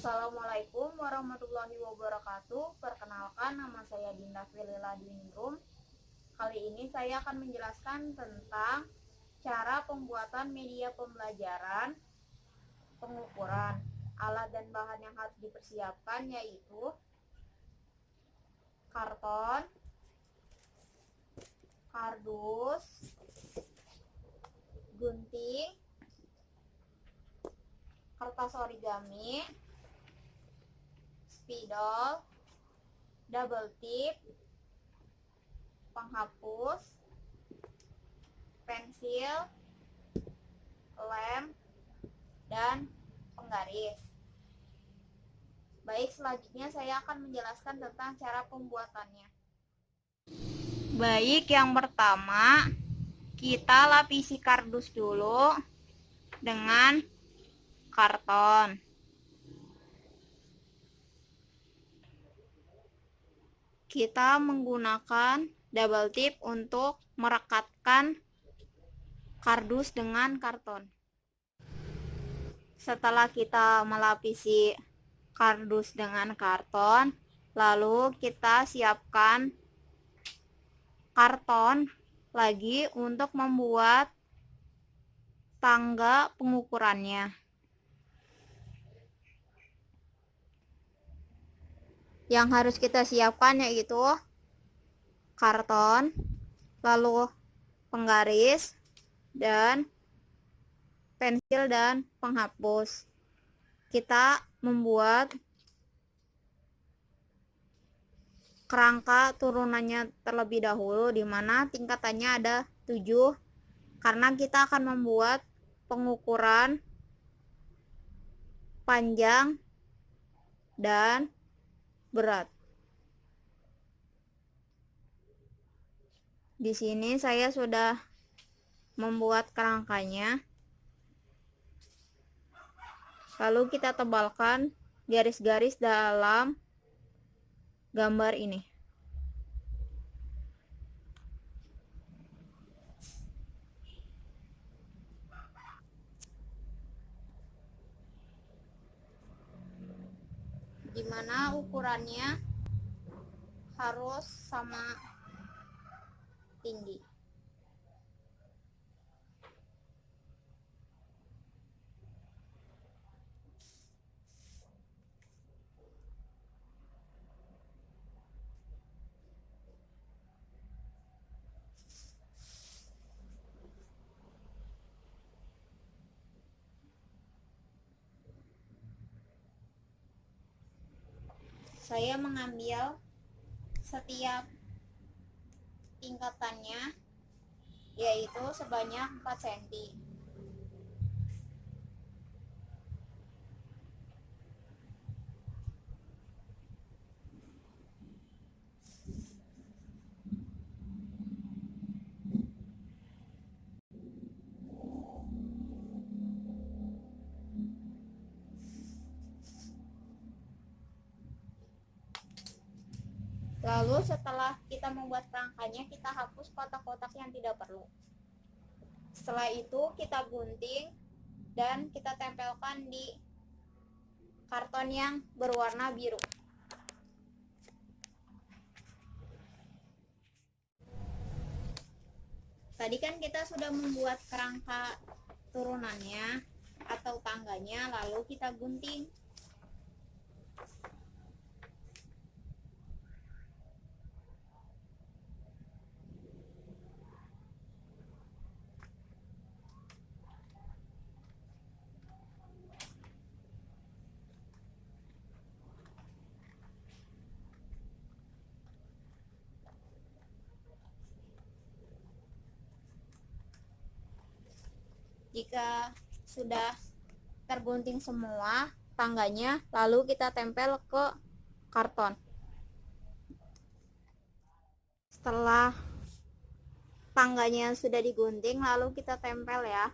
Assalamualaikum warahmatullahi wabarakatuh. Perkenalkan, nama saya Dinda Felila Diningrum. Kali ini saya akan menjelaskan tentang cara pembuatan media pembelajaran, pengukuran, alat dan bahan yang harus dipersiapkan, yaitu karton, kardus, gunting, kertas origami, spidol, double tip, penghapus, pensil, lem, dan penggaris. Baik, selanjutnya saya akan menjelaskan tentang cara pembuatannya. Baik, yang pertama kita lapisi kardus dulu dengan karton. Kita menggunakan double tip untuk merekatkan kardus dengan karton. Setelah kita melapisi kardus dengan karton, lalu kita siapkan karton lagi untuk membuat tangga pengukurannya. Yang harus kita siapkan yaitu karton, lalu penggaris, dan pensil dan penghapus. Kita membuat kerangka turunannya terlebih dahulu, di mana tingkatannya ada 7, karena kita akan membuat pengukuran panjang dan berat. Di sini saya sudah membuat kerangkanya. Lalu kita tebalkan garis-garis dalam gambar ini. Dimana ukurannya harus sama tinggi. Saya mengambil setiap tingkatannya, yaitu sebanyak 4 cm. Lalu setelah kita membuat kerangkanya, kita hapus kotak-kotak yang tidak perlu. Setelah itu kita gunting dan kita tempelkan di karton yang berwarna biru. Tadi kan kita sudah membuat kerangka turunannya atau tangganya, lalu kita gunting. Jika sudah tergunting semua tangganya, lalu kita tempel ke karton. Setelah tangganya sudah digunting, lalu kita tempel ya.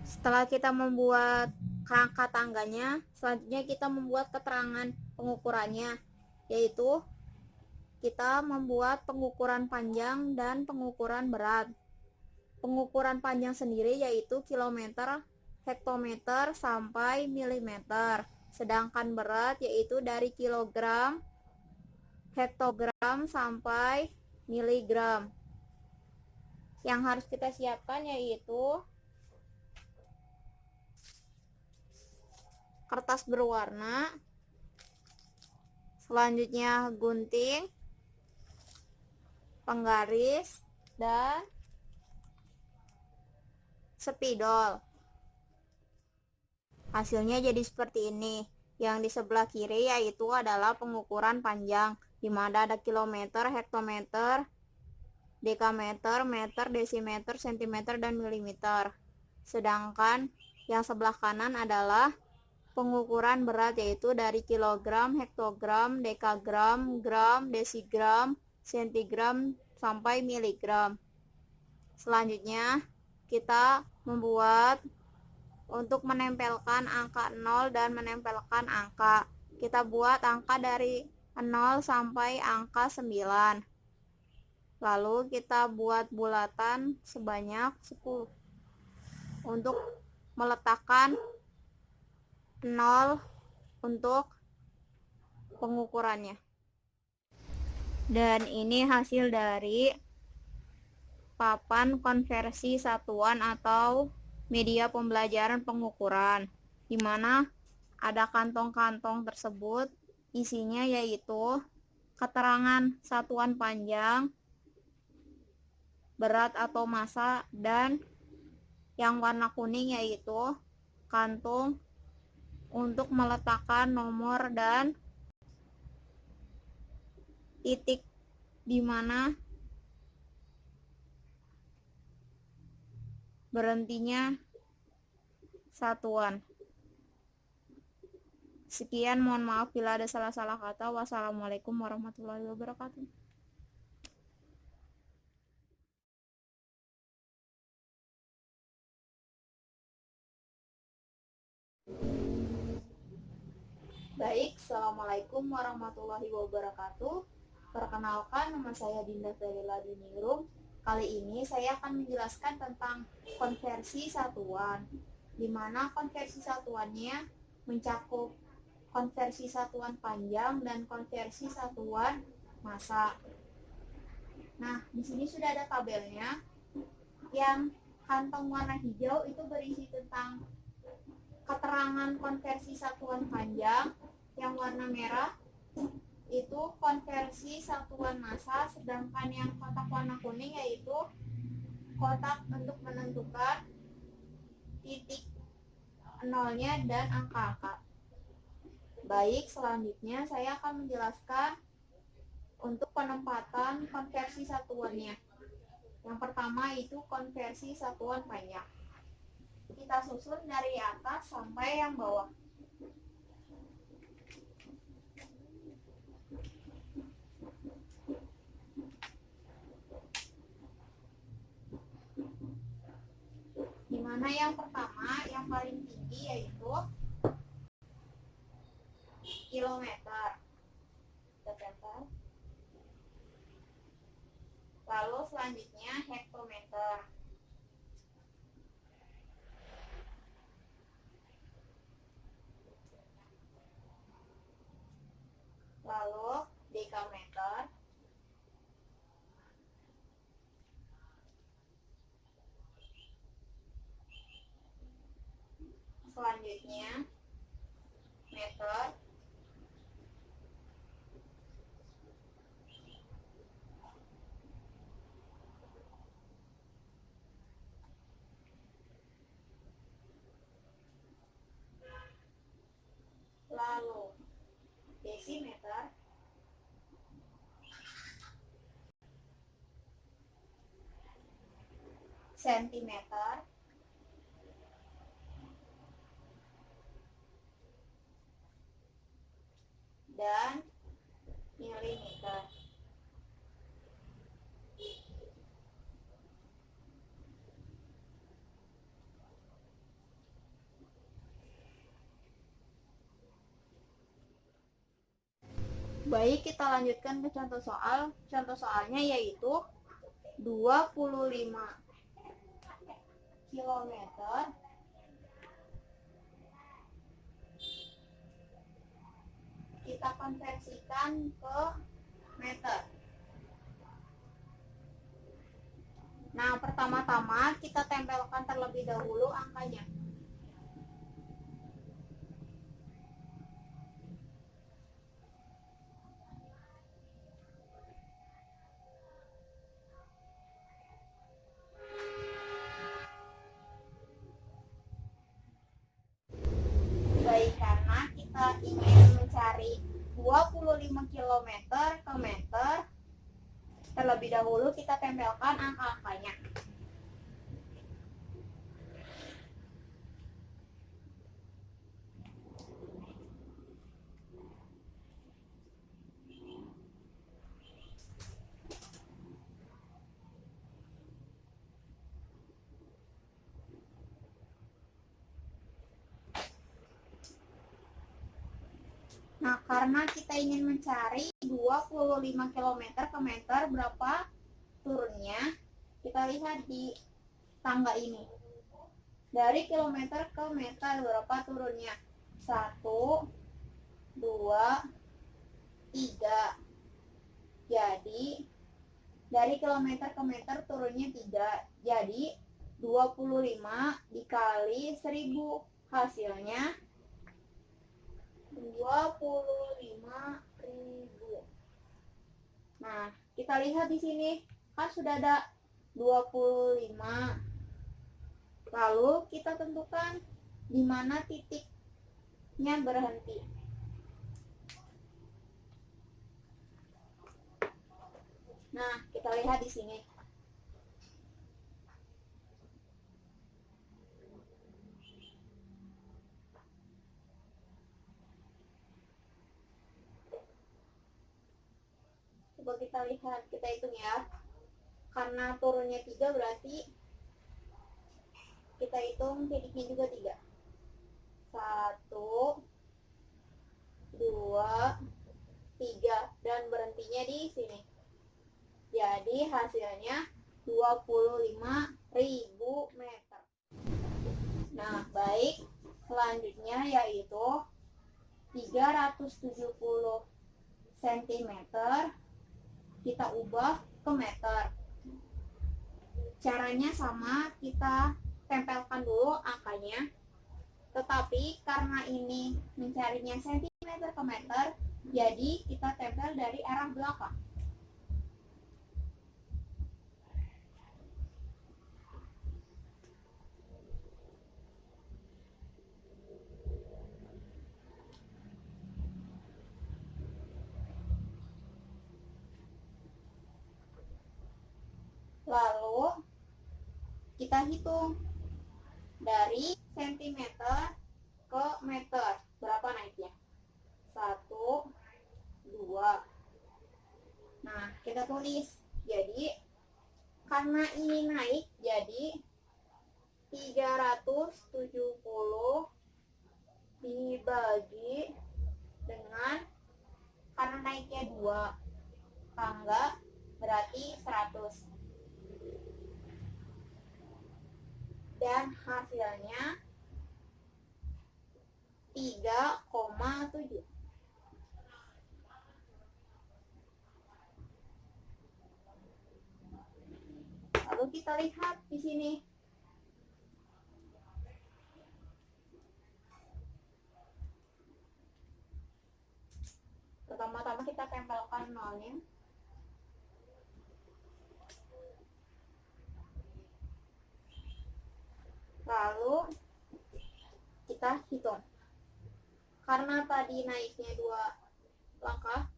Setelah kita membuat kerangka tangganya, selanjutnya kita membuat keterangan pengukurannya, yaitu kita membuat pengukuran panjang dan pengukuran berat. Pengukuran panjang sendiri yaitu kilometer hektometer sampai milimeter. Sedangkan berat yaitu dari kilogram, hektogram sampai miligram. Yang harus kita siapkan yaitu kertas berwarna, selanjutnya gunting, penggaris, dan spidol. Hasilnya jadi seperti ini. Yang di sebelah kiri yaitu adalah pengukuran panjang, di mana ada kilometer, hektometer, dekameter, meter, desimeter, sentimeter, dan milimeter. Sedangkan yang sebelah kanan adalah pengukuran berat yaitu dari kilogram, hektogram, dekagram, gram, desigram, sentigram, sampai miligram. Selanjutnya kita membuat untuk menempelkan angka 0 dan menempelkan angka. Kita buat angka dari 0 sampai angka 9. Lalu kita buat bulatan sebanyak 10 untuk meletakkan 0 untuk pengukurannya. Dan ini hasil dari papan konversi satuan atau media pembelajaran pengukuran, di mana ada kantong-kantong tersebut. Isinya yaitu keterangan satuan panjang, berat atau massa, dan yang warna kuning yaitu kantung untuk meletakkan nomor dan titik di mana berhentinya satuan. Sekian, mohon maaf bila ada salah-salah kata. Wassalamualaikum warahmatullahi wabarakatuh. Baik, assalamualaikum warahmatullahi wabarakatuh. Perkenalkan, nama saya Dinda Felila Diningrum. Kali ini saya akan menjelaskan tentang konversi satuan, di mana konversi satuannya mencakup konversi satuan panjang dan konversi satuan massa. Nah, di sini sudah ada tabelnya. Yang kantong warna hijau itu berisi tentang keterangan konversi satuan panjang. Yang warna merah itu konversi satuan massa, sedangkan yang kotak warna kuning yaitu kotak untuk menentukan titik nolnya dan angka-angka. Baik, selanjutnya saya akan menjelaskan untuk penempatan konversi satuannya. Yang pertama itu konversi satuan panjang. Kita susun dari atas sampai yang bawah. Dimana yang pertama, yang paling tinggi yaitu kilometer. Lalu selanjutnya hektometer. Lalu dekameter. Selanjutnya meter. Lalu desimeter. Sentimeter. Dan milimeter. Baik, kita lanjutkan ke contoh soal. Contoh soalnya yaitu 25 km kita konversikan ke meter. Nah, pertama-tama kita tempelkan terlebih dahulu angkanya. Baik, karena kita ingin mencari 25 km ke meter, terlebih dahulu kita tempelkan angka-angkanya. Nah, karena kita ingin mencari 25 km ke meter, berapa turunnya? Kita lihat di tangga ini. Dari kilometer ke meter, berapa turunnya? 1, 2, 3. Jadi, dari kilometer ke meter turunnya 3. Jadi, 25 dikali 1000. Hasilnya 25.000. Nah, kita lihat di sini kan sudah ada 25. Lalu kita tentukan di mana titiknya berhenti. Nah, kita lihat di sini. Coba kita lihat, kita hitung ya. Karena turunnya 3 berarti kita hitung titiknya juga 3. 1, 2, 3. Dan berhentinya di sini. Jadi hasilnya 25.000 meter. Nah, baik. Selanjutnya yaitu 370 cm kita ubah ke meter. Caranya sama, kita tempelkan dulu angkanya. Tetapi karena ini mencarinya cm ke meter, jadi kita tempel dari arah belakang. Lalu kita hitung dari sentimeter ke meter, berapa naiknya? 1, 2. Nah, kita tulis. Jadi karena ini naik, jadi 370 dibagi dengan, karena naiknya 2 tangga, berarti 100. Dan hasilnya 3,7. Lalu kita lihat di sini. Pertama-tama kita tempelkan nolnya. Lalu kita hitung. Karena tadi naiknya 2 langkah,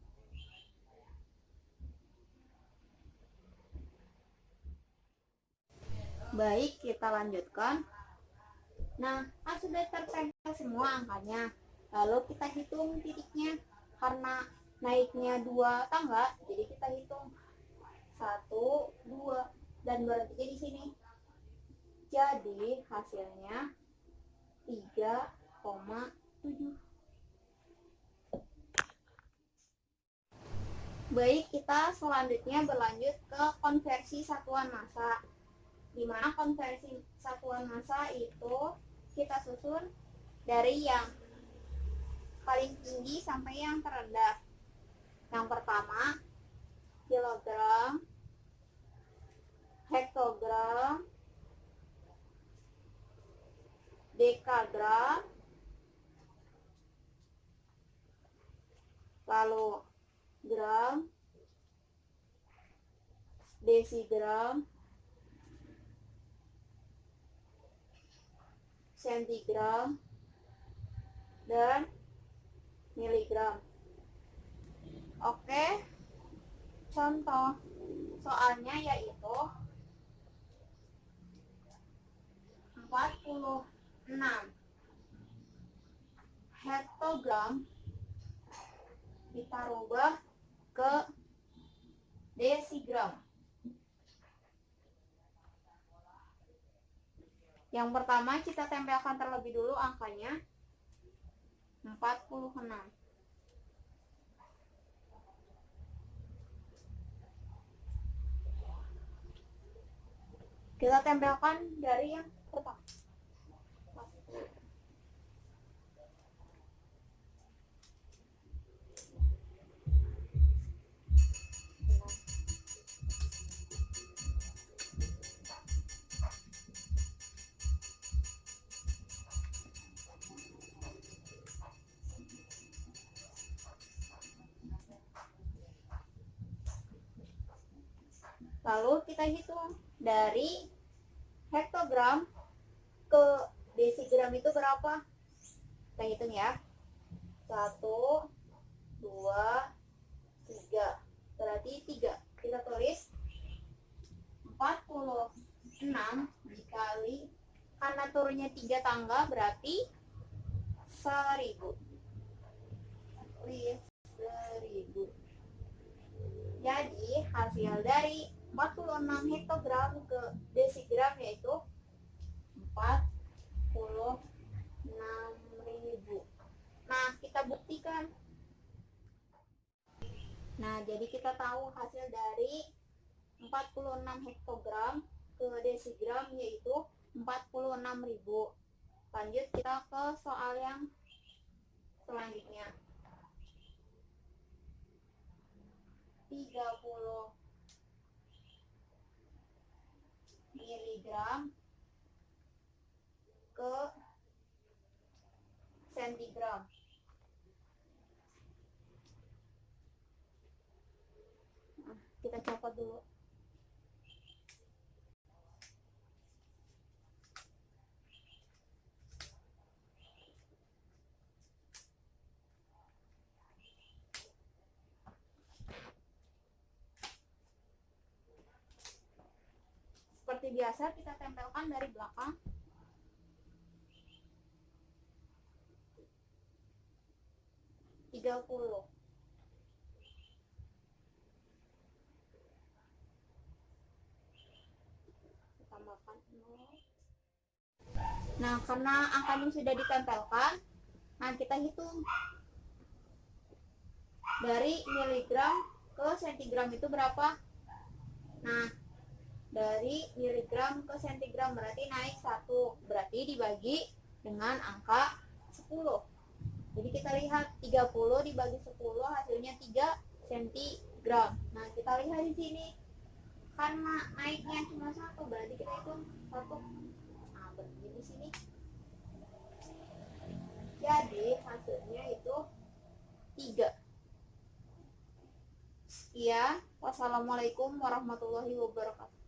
baik, kita lanjutkan. Nah, sudah tertempel semua angkanya. Lalu kita hitung titiknya. Karena naiknya 2 tangga, jadi kita hitung 1, 2, dan berhentinya di sini. Jadi hasilnya 3,7. Baik, kita selanjutnya berlanjut ke konversi satuan massa. Di mana konversi satuan massa itu kita susun dari yang paling tinggi sampai yang terendah. Yang pertama, kilogram, hektogram, dekagram, lalu gram, desigram, sentigram, dan miligram. Oke, contoh soalnya yaitu 46 hektogram kita rubah ke desigram. Yang pertama kita tempelkan terlebih dulu angkanya 46. Kita tempelkan dari yang pertama. Lalu kita hitung dari hektogram ke desigram itu berapa? Kita hitung ya. 1, 2, 3. Berarti 3. Kita tulis 46 dikali, karena turunnya 3 tangga berarti 1000. 1000. Jadi hasil dari 46 hektogram ke desigram yaitu 46.000. Nah, kita buktikan. Nah, jadi kita tahu hasil dari 46 hektogram ke desigram yaitu 46.000. Lanjut kita ke soal yang selanjutnya. 30 miligram ke sentigram. Kita copot dulu. Seperti biasa kita tempelkan dari belakang. Kita tambahkan 0. Nah, karena angkanya sudah ditempelkan, nah kita hitung dari miligram ke sentigram itu berapa. Nah, dari miligram ke sentigram berarti naik 1, berarti dibagi dengan angka 10. Jadi kita lihat 30 dibagi 10 hasilnya 3 sentigram. Nah, kita lihat di sini karena naiknya cuma 1, berarti kita hitung 1. Nah, berarti di sini. Jadi hasilnya itu 3. Sekian. Wassalamualaikum warahmatullahi wabarakatuh.